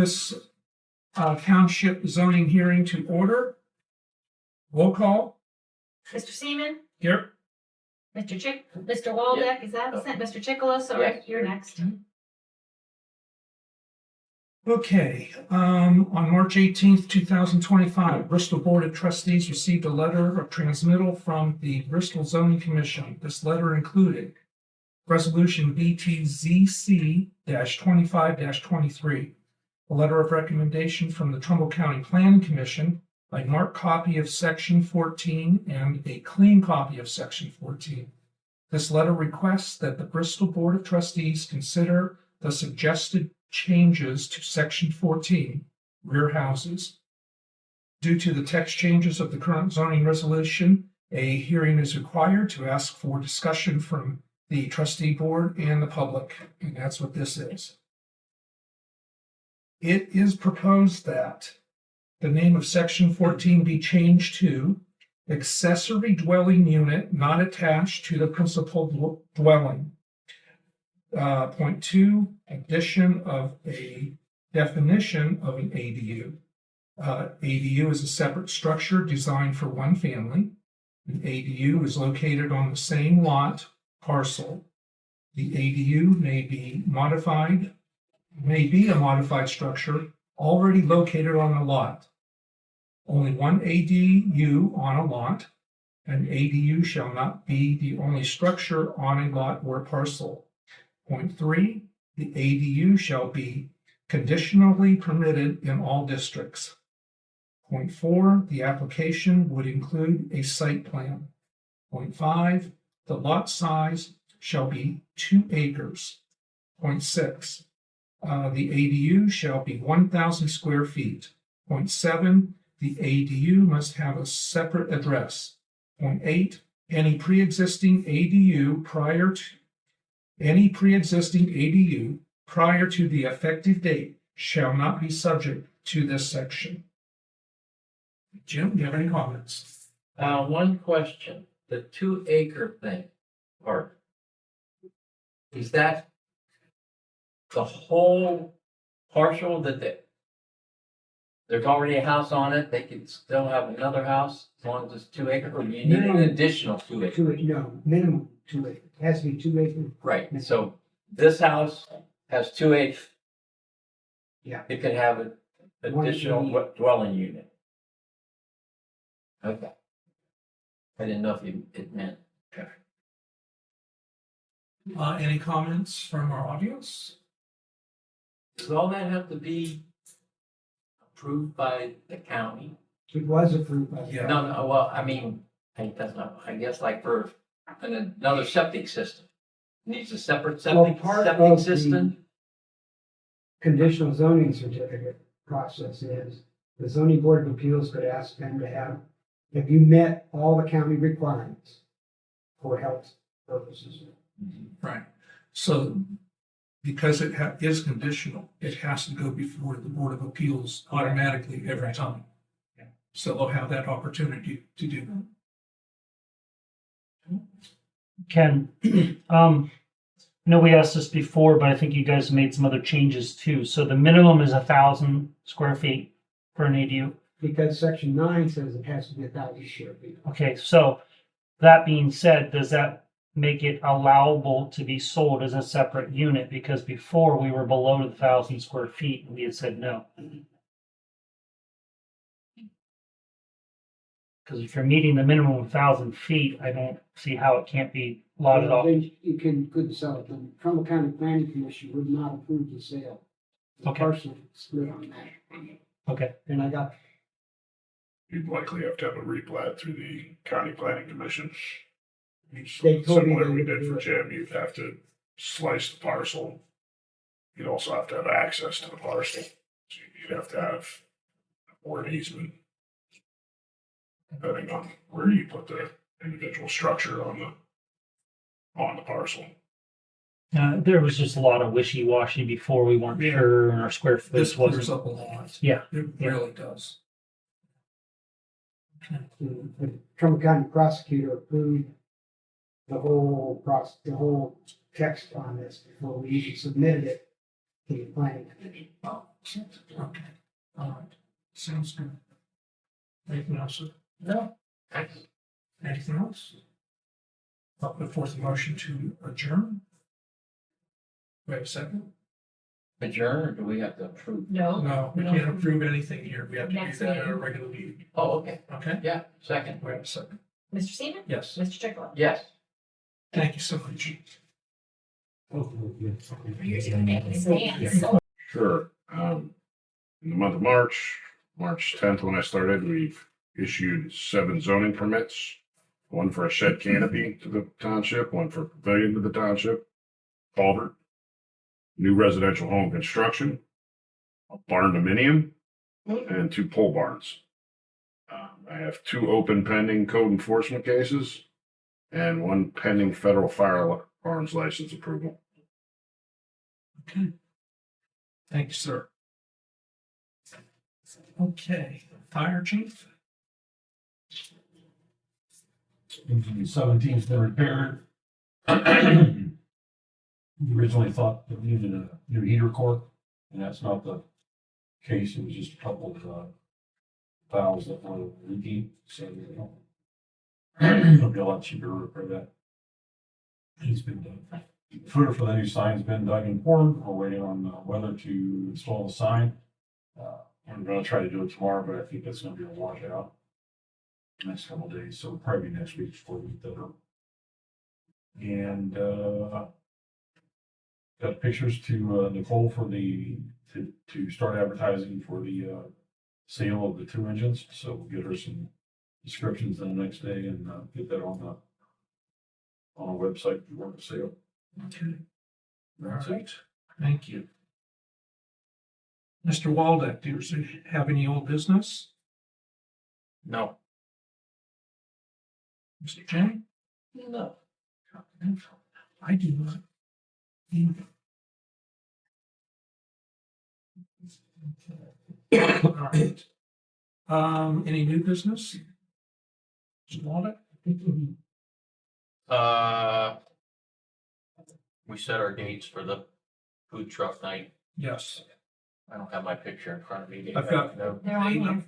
this township zoning hearing to order. Roll call. Mr. Seaman? Here. Mr. Waldeck, is that absent? Mr. Chiklis, or Yes. you're next? Okay, on March 18th, 2025, Bristol Board of Trustees received a letter of transmittal from the Bristol Zoning Commission. This letter included Resolution BTZC-25-23, a letter of recommendation from the Trumbull County Planning Commission, a marked copy of Section 14 and a clean copy of Section 14. This letter requests that the Bristol Board of Trustees consider the suggested changes to Section 14, rear houses. Due to the text changes of the current zoning resolution, a hearing is required to ask for discussion from the trustee board and the public, and that's what this is. It is proposed that the name of Section 14 be changed to accessory dwelling unit not attached to the principal dwelling. Point 2, addition of a definition of an ADU. ADU is a separate structure designed for one family. An ADU is located on the same lot parcel. The ADU may be a modified structure already located on a lot. Only one ADU on a lot. An ADU shall not be the only structure on a lot or parcel. Point 3, the ADU shall be conditionally permitted in all districts. Point 4, the application would include a site plan. Point 5, the lot size shall be 2 acres. Point 6, the ADU shall be 1,000 square feet. Point 7, the ADU must have a separate address. Point 8, any pre-existing ADU prior to the effective date shall not be subject to this section. Jim, do you have any comments? One question, the 2 acre thing, part, is that the whole parcel that there's already a house on it, they can still have another house as long as it's 2 acres, or do you need an additional 2 acres? No, minimum 2 acres. It has to be 2 acres. Right, so this house has 2 acres. Yeah. It can have an additional dwelling unit. Okay. I didn't know if it meant. Any comments from our audience? Does all that have to be approved by the county? It was approved by the Yeah. No, well, I mean, I guess like for another septic system. Needs a separate septic part septic of system? conditional zoning certificate process is the zoning board of appeals could ask them to have you met all the county requirements for health purposes. Right. So because it is conditional, it has to go before the Board of Appeals automatically every time. Yeah. So they'll have that opportunity to do that. Ken, I know we asked this before, but I think you guys made some other changes too. So the minimum is 1,000 square feet for an ADU. Because section 9 says it has to be 1,000 square feet. Okay, so that being said, does that make it allowable to be sold as a separate unit? Because before we were below the 1,000 square feet and we had said no. Because if you're meeting the minimum of 1,000 feet, I don't see how it can't be lotted off. Then you couldn't sell it. The Trumbull County Planning Commission would not approve the sale. The Okay. parcel split on that. Okay, And I got You'd likely have to have a replat through the county planning commission. They told me Similar they we would did do for it. Jim, you'd have to slice the parcel. You'd also have to have access to the parcel. So you'd have to have an easement. Depending on where you put the individual structure on the parcel. there was just a lot of wishy-washy before. We weren't Yeah. sure, and our square This footage clears wasn't. up a lot. Yeah. It really does. the Trumbull County prosecutor approved the whole text on this before we even submitted it the planning commission. Oh, okay, all right, sounds good. Anything else, sir? No. Thanks. Anything else? I'll put forth a motion to adjourn. We have a second? Adjourn, or do we have to approve? No. No, we can't approve anything here. We have to do Next that at a meeting. regular meeting. Oh, okay. Okay? Yeah, second. We have a second. Mr. Seaman? Yes. Mr. Strickland? Yes. Thank you so much. You're doing it in advance. Sure. In the month of March, March 10th, when I started, we've issued 7 zoning permits. One for a shed canopy to the township, one for pavilion to the township, culvert, new residential home construction, a barn dominium, and 2 pole barns. I have 2 open pending code enforcement cases and 1 pending federal firearms license approval. Okay. Thank you, sir. Okay, fire chief? The 17's been repaired. We originally thought it needed a new heater core, and that's not the case. It was just a couple of valves that were leaking, so it'll be a lot cheaper to repair that. It's been done. Footer for the new sign's been dug and poured. We're waiting on weather to install the sign. I'm gonna try to do it tomorrow, but I think that's gonna be a washout next couple of days, so it'll probably be next week before we get that up. And got pictures to Nicole for to start advertising for the sale of the 2 engines. So we'll get her some descriptions the next day and get that on our website for the sale. Okay. All That's right, it. thank you. Mr. Waldeck, do you have any old business? No. Mr. Chang? No. I do not. Either. All right. Any new business? Mr. Waldeck? We set our dates for the food truck night. Yes. I don't have my picture in front of me. I've got- No. They're on here.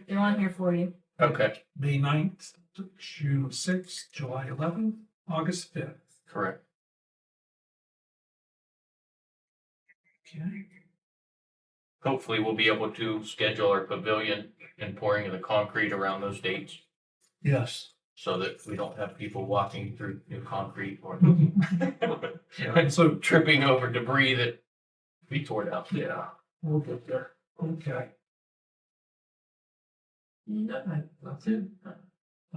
They're on here for you. Okay, May 9th, June 6th, July 11th, August 5th. correct. Okay. Hopefully we'll be able to schedule our pavilion and pouring of the concrete around those dates Yes. so that we don't have people walking through new concrete or Yeah, so, tripping over debris that we tore down. yeah, we'll get there. Okay. No, that's it.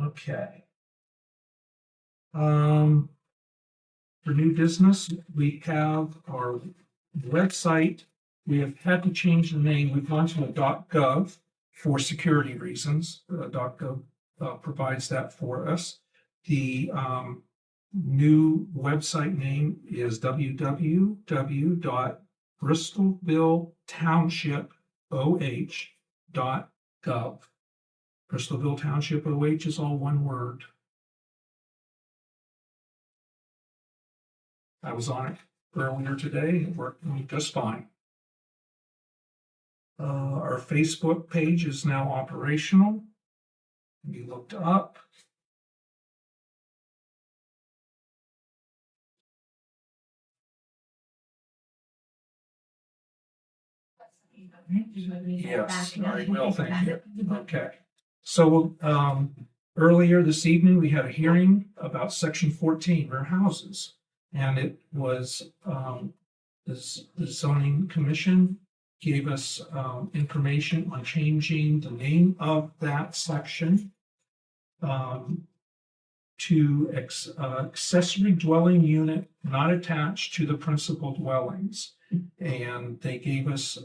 Okay. For new business, we have our website. We have had to change the name. We've gone to a .gov for security reasons. .gov provides that for us. The new website name is www.bristolvilletownship.oh.gov. Bristolville Township OH is all one word. I was on it earlier today. It worked just fine. Our Facebook page is now operational. We looked up. Yes, I will, thank you. Okay. So, earlier this evening, we had a hearing about section 14, rear houses. And it was, the zoning commission gave us, information on changing the name of that section to accessory dwelling unit not attached to the principal dwellings. And they gave us,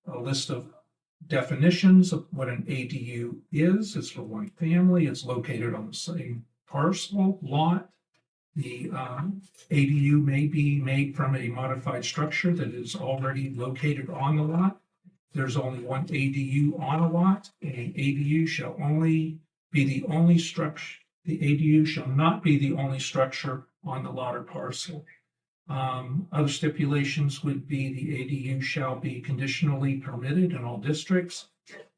a list of definitions of what an ADU is. It's for one family. It's located on the same parcel lot. The ADU may be made from a modified structure that is already located on the lot. There's only one ADU on a lot, and an ADU shall only be the only structure. The ADU shall not be the only structure on the lot or parcel. Other stipulations would be the ADU shall be conditionally permitted in all districts.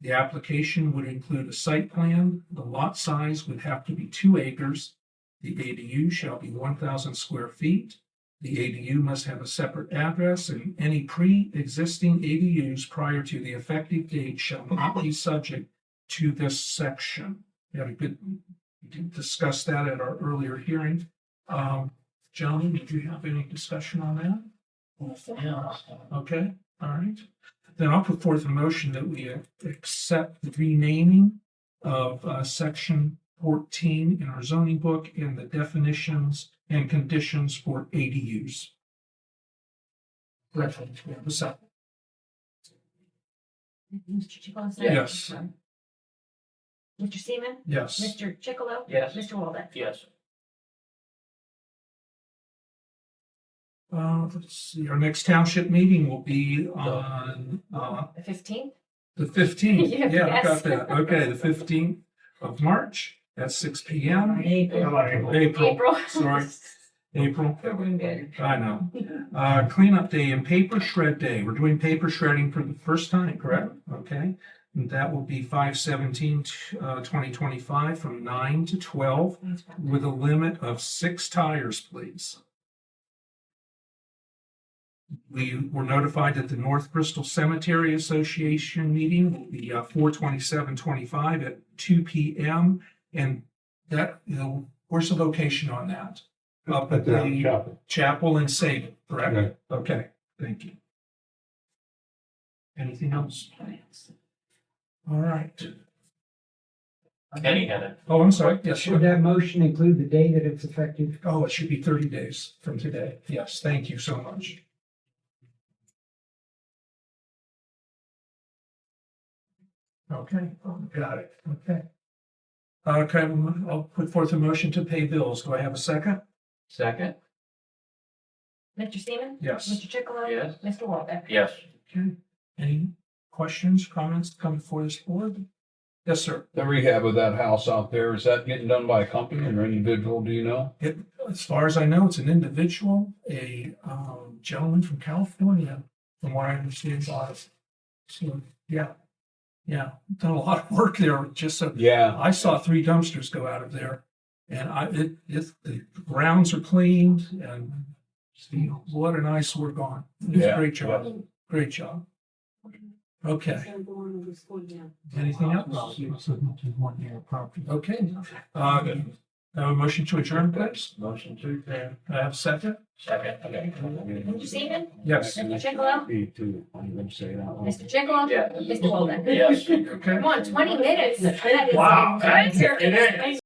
The application would include a site plan. The lot size would have to be 2 acres. The ADU shall be 1,000 square feet. The ADU must have a separate address, and any pre-existing ADUs prior to the effective date shall not be subject to this section. We discussed that at our earlier hearing. Gentlemen, did you have any discussion on that? Yeah. Okay, all right. Then I'll put forth a motion that we accept the renaming of section 14 in our zoning book and the definitions and conditions for ADUs. Reference, we have a second. Mr. Chicolo? Yes. Mr. Seaman? Yes. Mr. Chicolo? Yes. Mr. Waldeck? Yes. Let's see, our next township meeting will be on The 15th? the 15th. Yeah, Yeah, I got yes. that. Okay, the 15th of March at 6 p.m. April. April, sorry, April. We're doing good. I know. Cleanup day and paper shred day. We're doing paper shredding for the first time, correct? Okay. And that will be 5/17/2025 from 9 to 12 with a limit of 6 tires, please. We were notified that the North Bristol Cemetery Association meeting will be 4/27/25 at 2 p.m. And that, where's the location on that? Up at the chapel in Salem, correct? Okay, thank you. Anything else? All right. Kenny had it. Oh, I'm sorry. Yes, Should sure. that motion include the day that it's effective? Oh, it should be 30 days from today. Yes, thank you so much. Okay, got it. Okay. Okay, I'll put forth a motion to pay bills. Do I have a second? Second? Mr. Seaman? Yes. Mr. Chicolo? Yes. Mr. Waldeck? Yes. Okay. Any questions, comments come before this board? Yes, sir. The rehab of that house out there, is that getting done by a company or individual, do you know? As far as I know, it's an individual, a gentleman from California, from what I understand. So, yeah, done a lot of work there. Just so Yeah. I saw 3 dumpsters go out of there, and the grounds are cleaned, and what a nice work on. Yeah. Great job. Great job. Okay. Anything else? Okay. I have a motion to adjourn, please. Motion to adjourn. I have a second. Second. Mr. Seaman? Yes. Mr. Chicolo? Me too. I'm gonna say that one. Mr. Chicolo? Yeah. Mr. Waldeck? Yes. Okay. Come on, 20 minutes. That is Wow. good. It is.